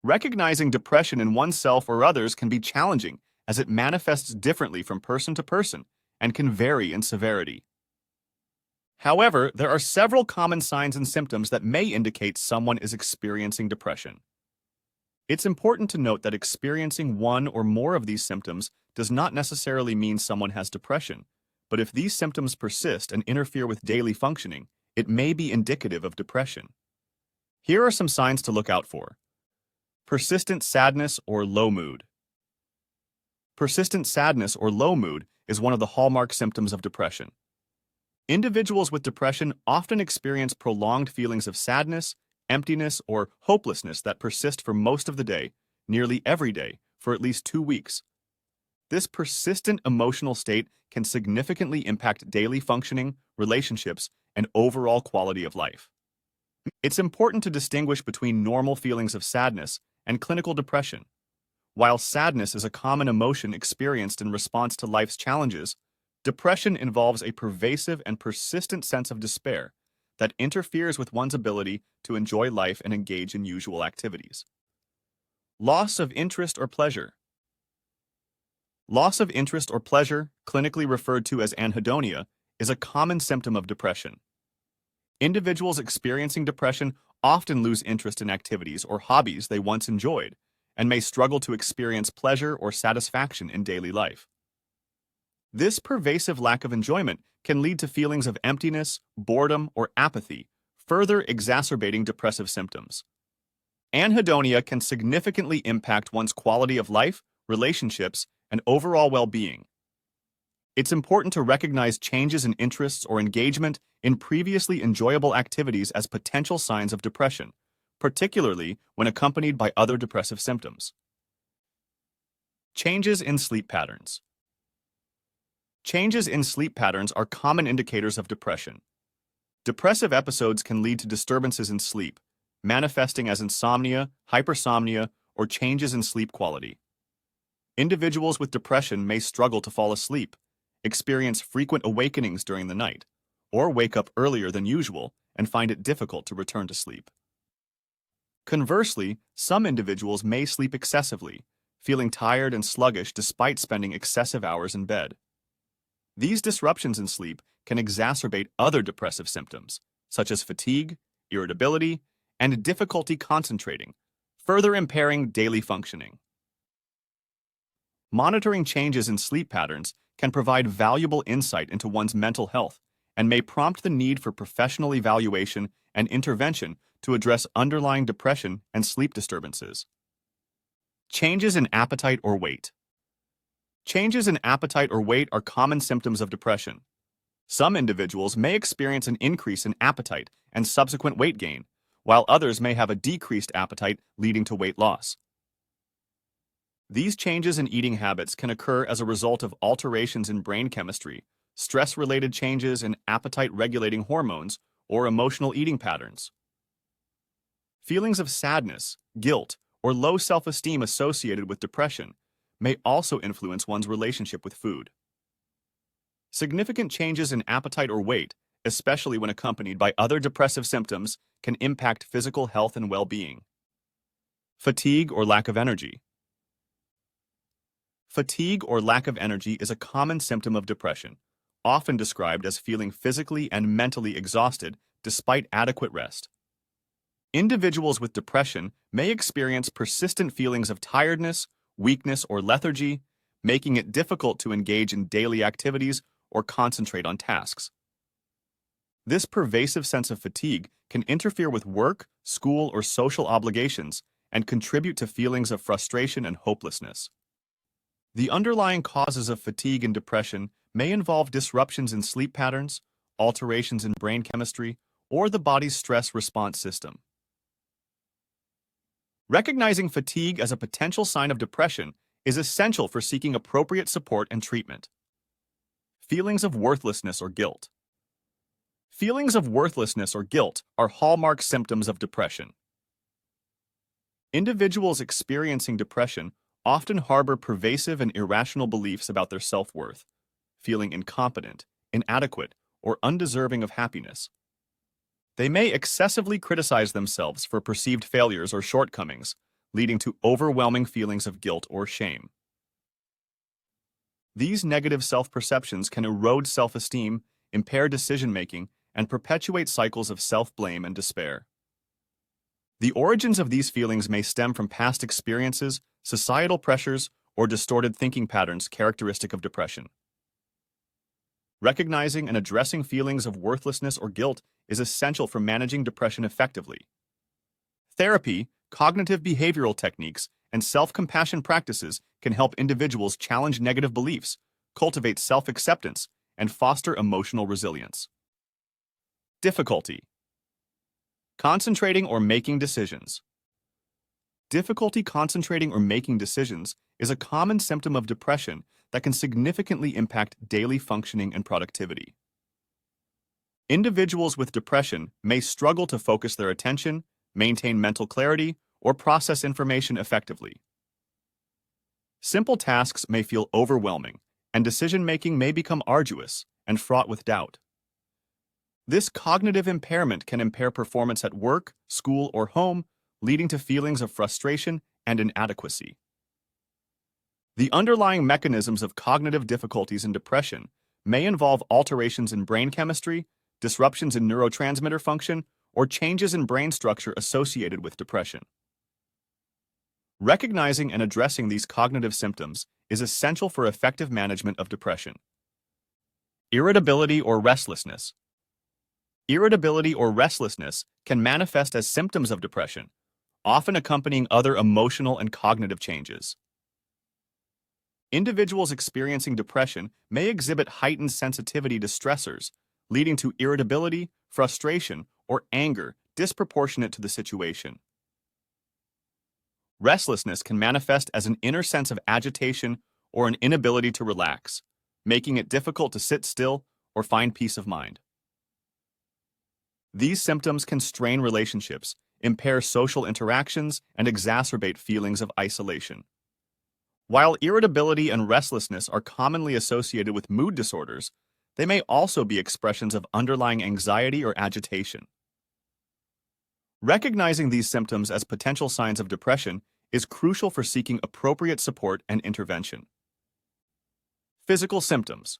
Recognizing depression in oneself or others can be challenging as it manifests differently from person to person and can vary in severity. However, there are several common signs and symptoms that may indicate someone is experiencing depression. It's important to note that experiencing one or more of these symptoms does not necessarily mean someone has depression, but if these symptoms persist and interfere with daily functioning, it may be indicative of depression. Here are some signs to look out for. Persistent sadness or low mood. Persistent sadness or low mood is one of the hallmark symptoms of depression. Individuals with depression often experience prolonged feelings of sadness, emptiness, or hopelessness that persist for most of the day, nearly every day, for at least 2 weeks. This persistent emotional state can significantly impact daily functioning, relationships, and overall quality of life. It's important to distinguish between normal feelings of sadness and clinical depression. While sadness is a common emotion experienced in response to life's challenges, depression involves a pervasive and persistent sense of despair that interferes with one's ability to enjoy life and engage in usual activities. Loss of interest or pleasure. Loss of interest or pleasure, clinically referred to as anhedonia, is a common symptom of depression. Individuals experiencing depression often lose interest in activities or hobbies they once enjoyed, and may struggle to experience pleasure or satisfaction in daily life. This pervasive lack of enjoyment can lead to feelings of emptiness, boredom, or apathy, further exacerbating depressive symptoms. Anhedonia can significantly impact one's quality of life, relationships, and overall well-being. It's important to recognize changes in interests or engagement in previously enjoyable activities as potential signs of depression, particularly when accompanied by other depressive symptoms. Changes in sleep patterns. Changes in sleep patterns are common indicators of depression. Depressive episodes can lead to disturbances in sleep, manifesting as insomnia, hypersomnia, or changes in sleep quality. Individuals with depression may struggle to fall asleep, experience frequent awakenings during the night, or wake up earlier than usual and find it difficult to return to sleep. Conversely, some individuals may sleep excessively, feeling tired and sluggish despite spending excessive hours in bed. These disruptions in sleep can exacerbate other depressive symptoms, such as fatigue, irritability, and difficulty concentrating, further impairing daily functioning. Monitoring changes in sleep patterns can provide valuable insight into one's mental health and may prompt the need for professional evaluation and intervention to address underlying depression and sleep disturbances. Changes in appetite or weight. Changes in appetite or weight are common symptoms of depression. Some individuals may experience an increase in appetite and subsequent weight gain, while others may have a decreased appetite leading to weight loss. These changes in eating habits can occur as a result of alterations in brain chemistry, stress-related changes in appetite-regulating hormones, or emotional eating patterns. Feelings of sadness, guilt, or low self-esteem associated with depression may also influence one's relationship with food. Significant changes in appetite or weight, especially when accompanied by other depressive symptoms, can impact physical health and well-being. Fatigue or lack of energy. Fatigue or lack of energy is a common symptom of depression, often described as feeling physically and mentally exhausted despite adequate rest. Individuals with depression may experience persistent feelings of tiredness, weakness, or lethargy, making it difficult to engage in daily activities or concentrate on tasks. This pervasive sense of fatigue can interfere with work, school, or social obligations and contribute to feelings of frustration and hopelessness. The underlying causes of fatigue and depression may involve disruptions in sleep patterns, alterations in brain chemistry, or the body's stress response system. Recognizing fatigue as a potential sign of depression is essential for seeking appropriate support and treatment. Feelings of worthlessness or guilt. Feelings of worthlessness or guilt are hallmark symptoms of depression. Individuals experiencing depression often harbor pervasive and irrational beliefs about their self-worth, feeling incompetent, inadequate, or undeserving of happiness. They may excessively criticize themselves for perceived failures or shortcomings, leading to overwhelming feelings of guilt or shame. These negative self-perceptions can erode self-esteem, impair decision-making, and perpetuate cycles of self-blame and despair. The origins of these feelings may stem from past experiences, societal pressures, or distorted thinking patterns characteristic of depression. Recognizing and addressing feelings of worthlessness or guilt is essential for managing depression effectively. Therapy, cognitive behavioral techniques, and self-compassion practices can help individuals challenge negative beliefs, cultivate self-acceptance, and foster emotional resilience. Difficulty concentrating or making decisions. Difficulty concentrating or making decisions is a common symptom of depression that can significantly impact daily functioning and productivity. Individuals with depression may struggle to focus their attention, maintain mental clarity, or process information effectively. Simple tasks may feel overwhelming, and decision-making may become arduous and fraught with doubt. This cognitive impairment can impair performance at work, school, or home, leading to feelings of frustration and inadequacy. The underlying mechanisms of cognitive difficulties in depression may involve alterations in brain chemistry, disruptions in neurotransmitter function, or changes in brain structure associated with depression. Recognizing and addressing these cognitive symptoms is essential for effective management of depression. Irritability or restlessness. Irritability or restlessness can manifest as symptoms of depression, often accompanying other emotional and cognitive changes. Individuals experiencing depression may exhibit heightened sensitivity to stressors, leading to irritability, frustration, or anger disproportionate to the situation. Restlessness can manifest as an inner sense of agitation or an inability to relax, making it difficult to sit still or find peace of mind. These symptoms can strain relationships, impair social interactions, and exacerbate feelings of isolation. While irritability and restlessness are commonly associated with mood disorders, they may also be expressions of underlying anxiety or agitation. Recognizing these symptoms as potential signs of depression is crucial for seeking appropriate support and intervention. Physical symptoms.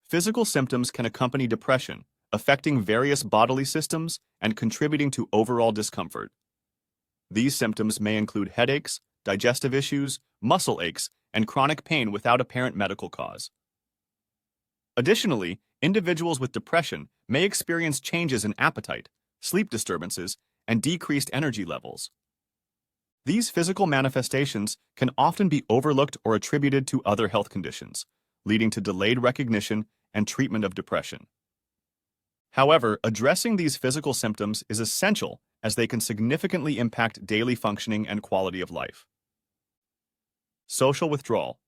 Physical symptoms can accompany depression, affecting various bodily systems and contributing to overall discomfort. These symptoms may include headaches, digestive issues, muscle aches, and chronic pain without apparent medical cause. Additionally, individuals with depression may experience changes in appetite, sleep disturbances, and decreased energy levels. These physical manifestations can often be overlooked or attributed to other health conditions, leading to delayed recognition and treatment of depression. However, addressing these physical symptoms is essential as they can significantly impact daily functioning and quality of life. Social withdrawal.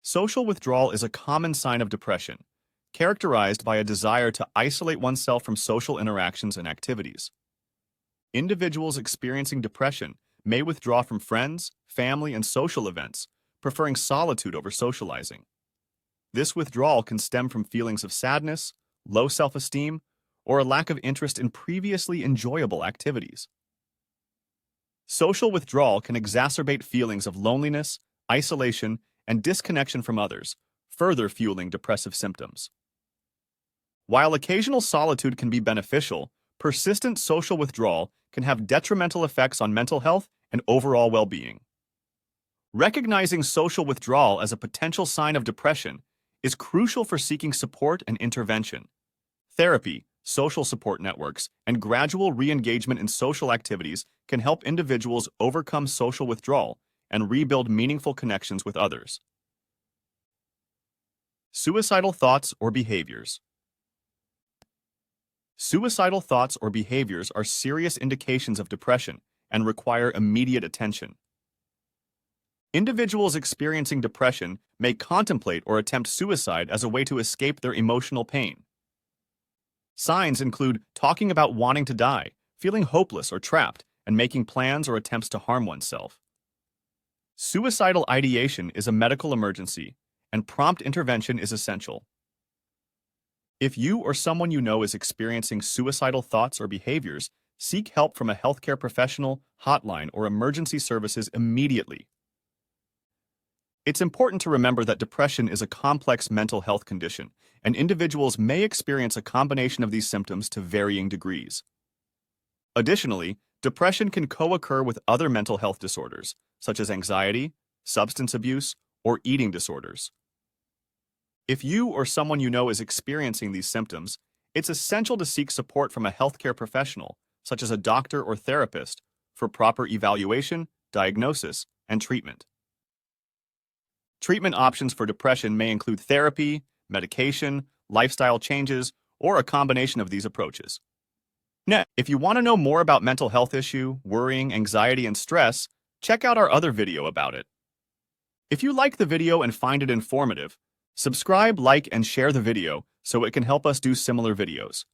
Social withdrawal is a common sign of depression, characterized by a desire to isolate oneself from social interactions and activities. Individuals experiencing depression may withdraw from friends, family, and social events, preferring solitude over socializing. This withdrawal can stem from feelings of sadness, low self-esteem, or a lack of interest in previously enjoyable activities. Social withdrawal can exacerbate feelings of loneliness, isolation, and disconnection from others, further fueling depressive symptoms. While occasional solitude can be beneficial, persistent social withdrawal can have detrimental effects on mental health and overall well-being. Recognizing social withdrawal as a potential sign of depression is crucial for seeking support and intervention. Therapy, social support networks, and gradual re-engagement in social activities can help individuals overcome social withdrawal and rebuild meaningful connections with others. Suicidal thoughts or behaviors. Suicidal thoughts or behaviors are serious indications of depression and require immediate attention. Individuals experiencing depression may contemplate or attempt suicide as a way to escape their emotional pain. Signs include talking about wanting to die, feeling hopeless or trapped, and making plans or attempts to harm oneself. Suicidal ideation is a medical emergency, and prompt intervention is essential. If you or someone you know is experiencing suicidal thoughts or behaviors, seek help from a healthcare professional, hotline, or emergency services immediately. It's important to remember that depression is a complex mental health condition, and individuals may experience a combination of these symptoms to varying degrees. Additionally, depression can co-occur with other mental health disorders, such as anxiety, substance abuse, or eating disorders. If you or someone you know is experiencing these symptoms, it's essential to seek support from a healthcare professional, such as a doctor or therapist, for proper evaluation, diagnosis, and treatment. Treatment options for depression may include therapy, medication, lifestyle changes, or a combination of these approaches. Now, if you want to know more about mental health issue, worrying, anxiety, and stress, check out our other video about it. If you like the video and find it informative, subscribe, like, and share the video so it can help us do similar videos.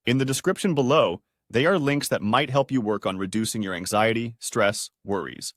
In the description below, they are links that might help you work on reducing your anxiety, stress, worries.